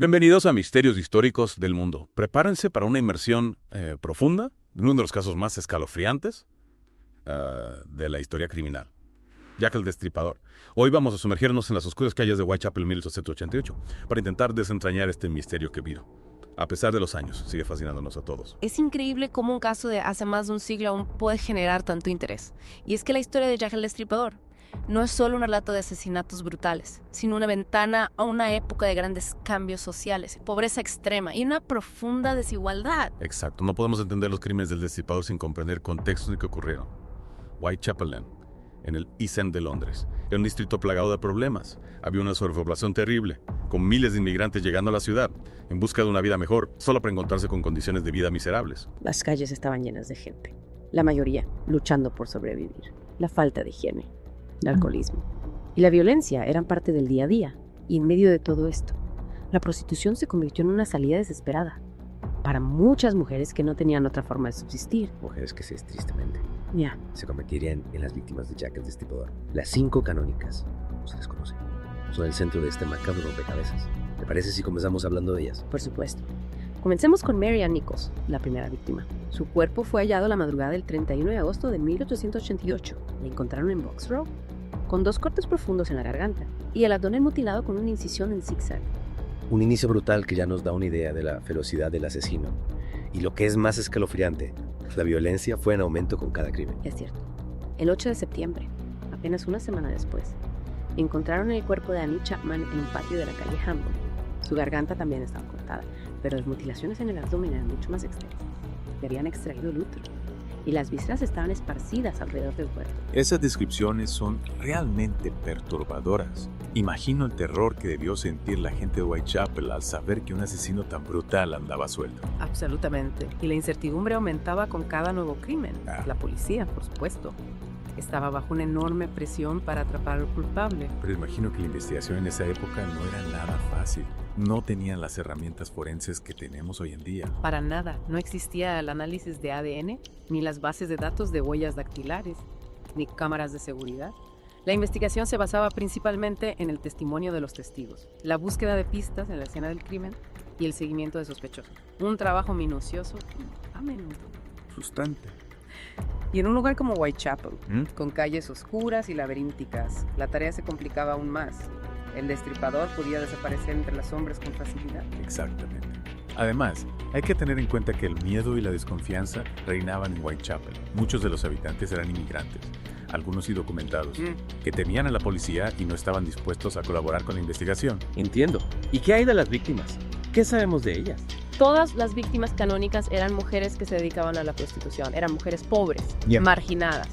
Bienvenidos a Misterios Históricos del Mundo. Prepárense para una inmersión profunda en uno de los casos más escalofriantes de la historia criminal. Jack el Destripador. Hoy vamos a sumergirnos en las oscuras calles de Whitechapel 1888 para intentar desentrañar este misterio que vino. A pesar de los años, sigue fascinándonos a todos. Es increíble cómo un caso de hace más de un siglo aún puede generar tanto interés. Y es que la historia de Jack el Destripador no es solo un relato de asesinatos brutales, sino una ventana a una época de grandes cambios sociales, pobreza extrema y una profunda desigualdad. Exacto, no podemos entender los crímenes del Destripador sin comprender contextos ni que ocurrieron. Whitechapel, en el East End de Londres, era un distrito plagado de problemas. Había una sobrepoblación terrible, con miles de inmigrantes llegando a la ciudad en busca de una vida mejor, solo para encontrarse con condiciones de vida miserables. Las calles estaban llenas de gente, la mayoría luchando por sobrevivir. La falta de higiene, el alcoholismo y la violencia eran parte del día a día. Y en medio de todo esto, la prostitución se convirtió en una salida desesperada para muchas mujeres que no tenían otra forma de subsistir. Mujeres que tristemente Ya. se convertirían en las víctimas de Jack el Destripador. Las 5 canónicas, como se les conoce, son el centro de este macabro rompecabezas. ¿Te parece si comenzamos hablando de ellas? Por supuesto. Comencemos con Mary Ann Nichols, la primera víctima. Su cuerpo fue hallado la madrugada del 31 de agosto de 1888. La encontraron en Box Row, con 2 cortes profundos en la garganta y el abdomen mutilado con una incisión en zigzag. Un inicio brutal que ya nos da una idea de la ferocidad del asesino. Y lo que es más escalofriante, la violencia fue en aumento con cada crimen. Es cierto. El 8 de septiembre, apenas una semana después, encontraron el cuerpo de Annie Chapman en un patio de la calle Hampton. Su garganta también estaba cortada, pero las mutilaciones en el abdomen eran mucho más extensas. Le habían extraído el útero y las vísceras estaban esparcidas alrededor del cuerpo. Esas descripciones son realmente perturbadoras. Imagino el terror que debió sentir la gente de Whitechapel al saber que un asesino tan brutal andaba suelto. Absolutamente. Y la incertidumbre aumentaba con cada nuevo crimen. La policía, por supuesto, estaba bajo una enorme presión para atrapar al culpable. Pero imagino que la investigación en esa época no era nada fácil. No tenían las herramientas forenses que tenemos hoy en día. Para nada. No existía el análisis de ADN, ni las bases de datos de huellas dactilares, ni cámaras de seguridad. La investigación se basaba principalmente en el testimonio de los testigos, la búsqueda de pistas en la escena del crimen y el seguimiento de sospechosos. Un trabajo minucioso y a menudo Frustrante. Y en un lugar como Whitechapel, con calles oscuras y laberínticas, la tarea se complicaba aún más. El destripador podía desaparecer entre las sombras con facilidad. Exactamente. Además, hay que tener en cuenta que el miedo y la desconfianza reinaban en Whitechapel. Muchos de los habitantes eran inmigrantes, algunos indocumentados, que temían a la policía y no estaban dispuestos a colaborar con la investigación. Entiendo. ¿Y qué hay de las víctimas? ¿Qué sabemos de ellas? Todas las víctimas canónicas eran mujeres que se dedicaban a la prostitución, eran mujeres pobres, marginadas,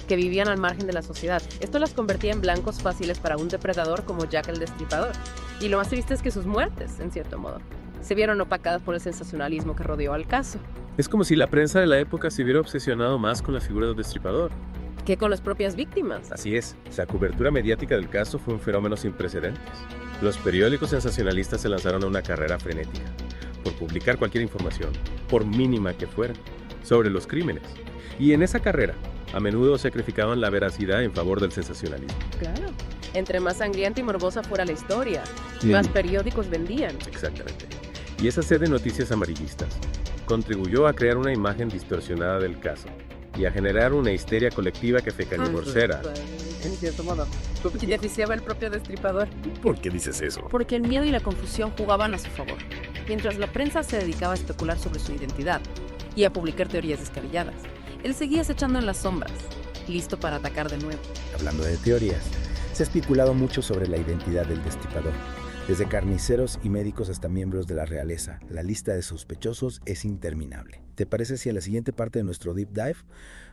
que vivían al margen de la sociedad. Esto las convertía en blancos fáciles para un depredador como Jack el Destripador. Y lo más triste es que sus muertes, en cierto modo, se vieron opacadas por el sensacionalismo que rodeó al caso. Es como si la prensa de la época se hubiera obsesionado más con la figura del destripador. Que con las propias víctimas. Así es, la cobertura mediática del caso fue un fenómeno sin precedentes. Los periódicos sensacionalistas se lanzaron a una carrera frenética por publicar cualquier información, por mínima que fuera, sobre los crímenes. Y en esa carrera, a menudo sacrificaban la veracidad en favor del sensacionalismo. Claro. Entre más sangrienta y morbosa fuera la historia, más periódicos vendían. Exactamente. Y esa sed de noticias amarillistas contribuyó a crear una imagen distorsionada del caso y a generar una histeria colectiva que fecaliborcera. En cierto modo, beneficiaba el propio destripador. ¿Por qué dices eso? Porque el miedo y la confusión jugaban a su favor, mientras la prensa se dedicaba a especular sobre su identidad y a publicar teorías descabelladas. Él seguía acechando en las sombras, listo para atacar de nuevo. Hablando de teorías, se ha especulado mucho sobre la identidad del destripador. Desde carniceros y médicos hasta miembros de la realeza, la lista de sospechosos es interminable. ¿Te parece si a la siguiente parte de nuestro Deep Dive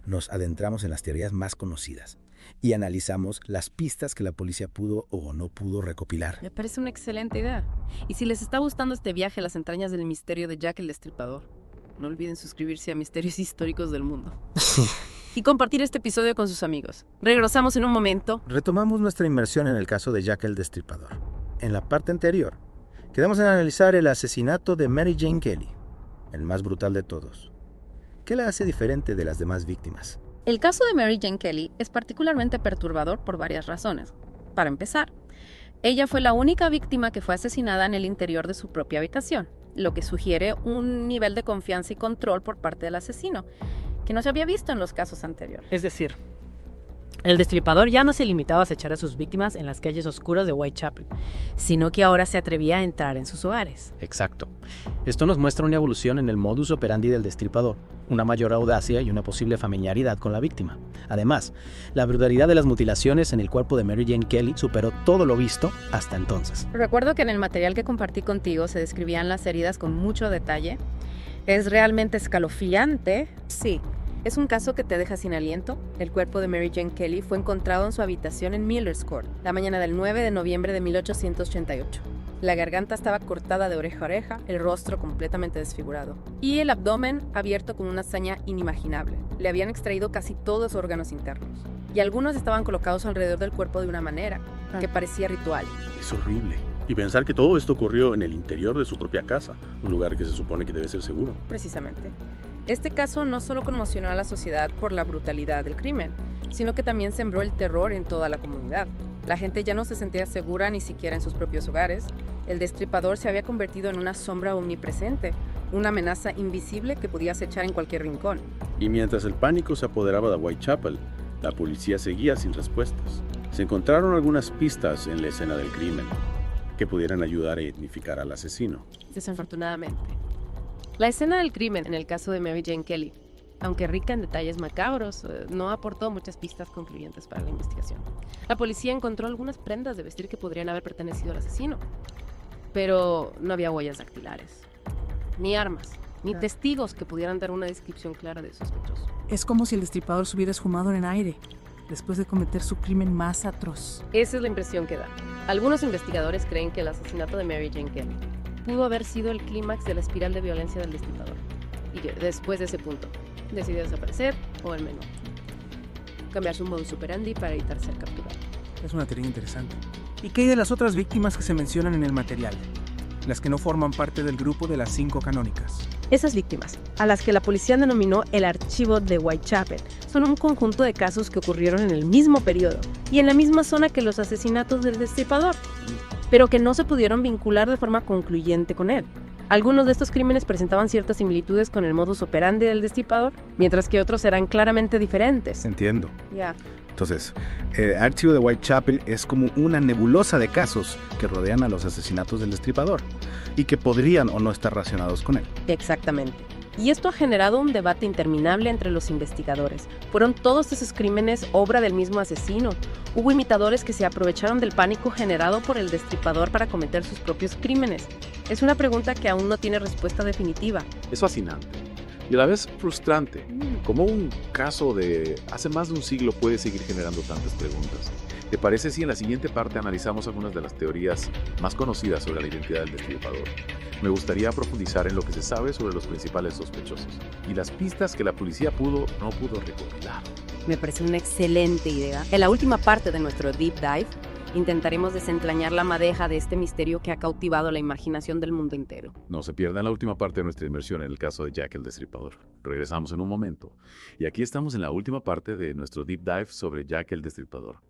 nos adentramos en las teorías más conocidas y analizamos las pistas que la policía pudo o no pudo recopilar? Me parece una excelente idea. Y si les está gustando este viaje a las entrañas del misterio de Jack el Destripador, no olviden suscribirse a Misterios Históricos del Mundo. Y compartir este episodio con sus amigos. Regresamos en un momento. Retomamos nuestra inmersión en el caso de Jack el Destripador. En la parte anterior, quedamos en analizar el asesinato de Mary Jane Kelly, el más brutal de todos. ¿Qué la hace diferente de las demás víctimas? El caso de Mary Jane Kelly es particularmente perturbador por varias razones. Para empezar, Ella fue la única víctima que fue asesinada en el interior de su propia habitación, lo que sugiere un nivel de confianza y control por parte del asesino, que no se había visto en los casos anteriores. Es decir, el destripador ya no se limitaba a acechar a sus víctimas en las calles oscuras de Whitechapel, sino que ahora se atrevía a entrar en sus hogares. Exacto. Esto nos muestra una evolución en el modus operandi del destripador, una mayor audacia y una posible familiaridad con la víctima. Además, la brutalidad de las mutilaciones en el cuerpo de Mary Jane Kelly superó todo lo visto hasta entonces. Recuerdo que en el material que compartí contigo se describían las heridas con mucho detalle. Es realmente escalofriante. Sí. Es un caso que te deja sin aliento. El cuerpo de Mary Jane Kelly fue encontrado en su habitación en Miller's Court, la mañana del 9 de noviembre de 1888. La garganta estaba cortada de oreja a oreja, el rostro completamente desfigurado y el abdomen abierto con una hazaña inimaginable. Le habían extraído casi todos los órganos internos y algunos estaban colocados alrededor del cuerpo de una manera que parecía ritual. Es horrible. Y pensar que todo esto ocurrió en el interior de su propia casa, un lugar que se supone que debe ser seguro. Precisamente. Este caso no solo conmocionó a la sociedad por la brutalidad del crimen, sino que también sembró el terror en toda la comunidad. La gente ya no se sentía segura ni siquiera en sus propios hogares. El destripador se había convertido en una sombra omnipresente, una amenaza invisible que podía acechar en cualquier rincón. Y mientras el pánico se apoderaba de Whitechapel, la policía seguía sin respuestas. Se encontraron algunas pistas en la escena del crimen que pudieran ayudar a identificar al asesino. Desafortunadamente. La escena del crimen en el caso de Mary Jane Kelly, aunque rica en detalles macabros, no aportó muchas pistas concluyentes para la investigación. La policía encontró algunas prendas de vestir que podrían haber pertenecido al asesino, pero no había huellas dactilares, ni armas, ni testigos que pudieran dar una descripción clara del sospechoso. Es como si el destripador se hubiera esfumado en el aire después de cometer su crimen más atroz. Esa es la impresión que da. Algunos investigadores creen que el asesinato de Mary Jane Kelly pudo haber sido el clímax de la espiral de violencia del destripador, y que después de ese punto decidió desaparecer o al menos cambiar su modus operandi para evitar ser capturado. Es una teoría interesante. ¿Y qué hay de las otras víctimas que se mencionan en el material? Las que no forman parte del grupo de las 5 canónicas. Esas víctimas, a las que la policía denominó el archivo de Whitechapel, son un conjunto de casos que ocurrieron en el mismo periodo y en la misma zona que los asesinatos del destripador, pero que no se pudieron vincular de forma concluyente con él. Algunos de estos crímenes presentaban ciertas similitudes con el modus operandi del destripador, mientras que otros eran claramente diferentes. Entiendo. Ya. Entonces, el archivo de Whitechapel es como una nebulosa de casos que rodean a los asesinatos del destripador y que podrían o no estar relacionados con él. Exactamente. Y esto ha generado un debate interminable entre los investigadores. ¿Fueron todos esos crímenes obra del mismo asesino? ¿Hubo imitadores que se aprovecharon del pánico generado por el destripador para cometer sus propios crímenes? Es una pregunta que aún no tiene respuesta definitiva. Es fascinante y a la vez frustrante. ¿Cómo un caso de hace más de un siglo puede seguir generando tantas preguntas? ¿Te parece si en la siguiente parte analizamos algunas de las teorías más conocidas sobre la identidad del destripador? Me gustaría profundizar en lo que se sabe sobre los principales sospechosos y las pistas que la policía pudo o no pudo recopilar. Me parece una excelente idea. En la última parte de nuestro Deep Dive, intentaremos desentrañar la madeja de este misterio que ha cautivado la imaginación del mundo entero. No se pierdan la última parte de nuestra inmersión en el caso de Jack el Destripador. Regresamos en un momento. Y aquí estamos en la última parte de nuestro Deep Dive sobre Jack el Destripador.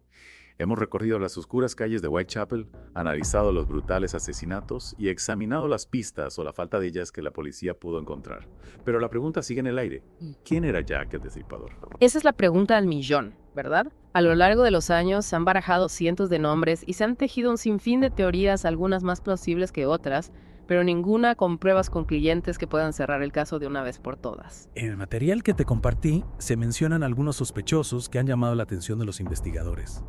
Hemos recorrido las oscuras calles de Whitechapel, analizado los brutales asesinatos y examinado las pistas o la falta de ellas que la policía pudo encontrar. Pero la pregunta sigue en el aire. ¿Quién era Jack el Destripador? Esa es la pregunta al millón, ¿verdad? A lo largo de los años se han barajado cientos de nombres y se han tejido un sinfín de teorías, algunas más plausibles que otras, pero ninguna con pruebas concluyentes que puedan cerrar el caso de una vez por todas. En el material que te compartí se mencionan algunos sospechosos que han llamado la atención de los investigadores.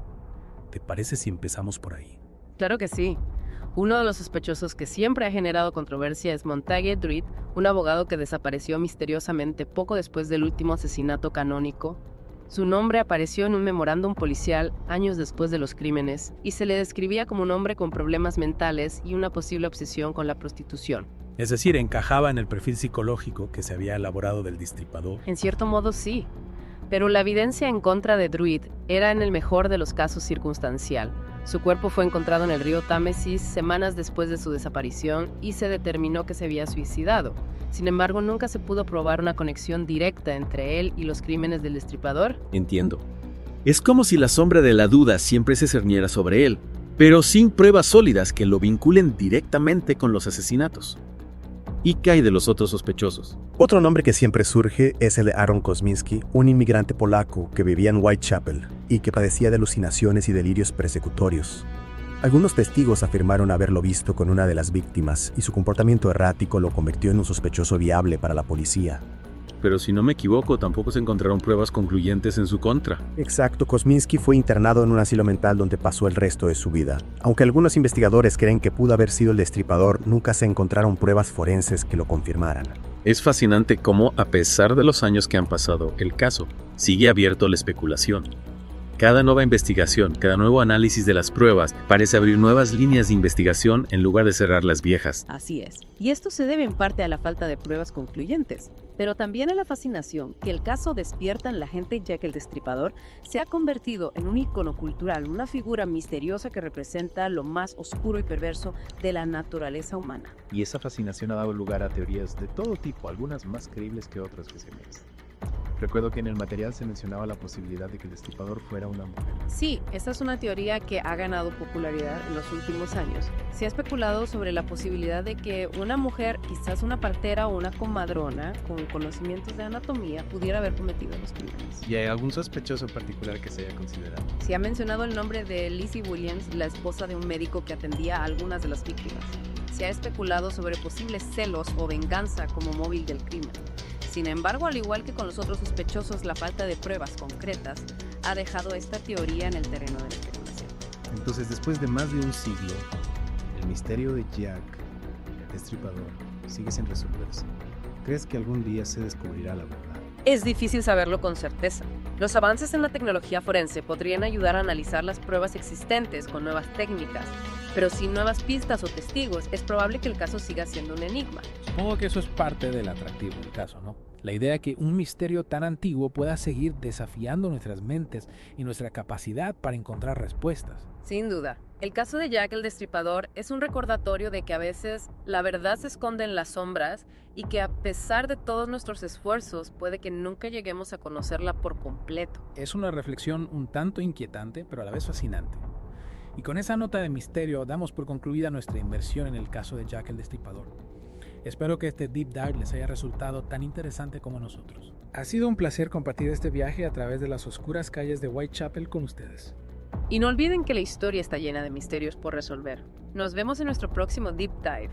¿Te parece si empezamos por ahí? Claro que sí. Uno de los sospechosos que siempre ha generado controversia es Montague Druitt, un abogado que desapareció misteriosamente poco después del último asesinato canónico. Su nombre apareció en un memorándum policial años después de los crímenes y se le describía como un hombre con problemas mentales y una posible obsesión con la prostitución. Es decir, encajaba en el perfil psicológico que se había elaborado del destripador. En cierto modo sí. Pero la evidencia en contra de Druitt era en el mejor de los casos circunstancial. Su cuerpo fue encontrado en el río Támesis semanas después de su desaparición y se determinó que se había suicidado. Sin embargo, nunca se pudo probar una conexión directa entre él y los crímenes del destripador. Entiendo. Es como si la sombra de la duda siempre se cerniera sobre él, pero sin pruebas sólidas que lo vinculen directamente con los asesinatos. ¿Y qué hay de los otros sospechosos? Otro nombre que siempre surge es el de Aaron Kosminski, un inmigrante polaco que vivía en Whitechapel y que padecía de alucinaciones y delirios persecutorios. Algunos testigos afirmaron haberlo visto con una de las víctimas y su comportamiento errático lo convirtió en un sospechoso viable para la policía. Pero si no me equivoco, tampoco se encontraron pruebas concluyentes en su contra. Exacto, Kosminski fue internado en un asilo mental donde pasó el resto de su vida. Aunque algunos investigadores creen que pudo haber sido el destripador, nunca se encontraron pruebas forenses que lo confirmaran. Es fascinante cómo, a pesar de los años que han pasado, el caso sigue abierto a la especulación. Cada nueva investigación, cada nuevo análisis de las pruebas parece abrir nuevas líneas de investigación en lugar de cerrar las viejas. Así es. Y esto se debe en parte a la falta de pruebas concluyentes, pero también a la fascinación que el caso despierta en la gente, ya que el destripador se ha convertido en un icono cultural, una figura misteriosa que representa lo más oscuro y perverso de la naturaleza humana. Y esa fascinación ha dado lugar a teorías de todo tipo, algunas más creíbles que otras que se merecen. Recuerdo que en el material se mencionaba la posibilidad de que el destripador fuera una mujer. Sí, esta es una teoría que ha ganado popularidad en los últimos años. Se ha especulado sobre la posibilidad de que una mujer, quizás una partera o una comadrona con conocimientos de anatomía, pudiera haber cometido los crímenes. ¿Y hay algún sospechoso particular que se haya considerado? Se ha mencionado el nombre de Lizzie Williams, la esposa de un médico que atendía a algunas de las víctimas. Se ha especulado sobre posibles celos o venganza como móvil del crimen. Sin embargo, al igual que con los otros sospechosos, la falta de pruebas concretas ha dejado esta teoría en el terreno de la especulación. Entonces, después de más de un siglo, el misterio de Jack, el destripador, sigue sin resolverse. ¿Crees que algún día se descubrirá la verdad? Es difícil saberlo con certeza. Los avances en la tecnología forense podrían ayudar a analizar las pruebas existentes con nuevas técnicas, pero sin nuevas pistas o testigos, es probable que el caso siga siendo un enigma. Supongo que eso es parte del atractivo del caso, ¿no? La idea de que un misterio tan antiguo pueda seguir desafiando nuestras mentes y nuestra capacidad para encontrar respuestas. Sin duda. El caso de Jack el Destripador es un recordatorio de que a veces la verdad se esconde en las sombras y que a pesar de todos nuestros esfuerzos puede que nunca lleguemos a conocerla por completo. Es una reflexión un tanto inquietante, pero a la vez fascinante. Y con esa nota de misterio damos por concluida nuestra inmersión en el caso de Jack el Destripador. Espero que este deep dive les haya resultado tan interesante como nosotros. Ha sido un placer compartir este viaje a través de las oscuras calles de Whitechapel con ustedes. Y no olviden que la historia está llena de misterios por resolver. Nos vemos en nuestro próximo deep dive.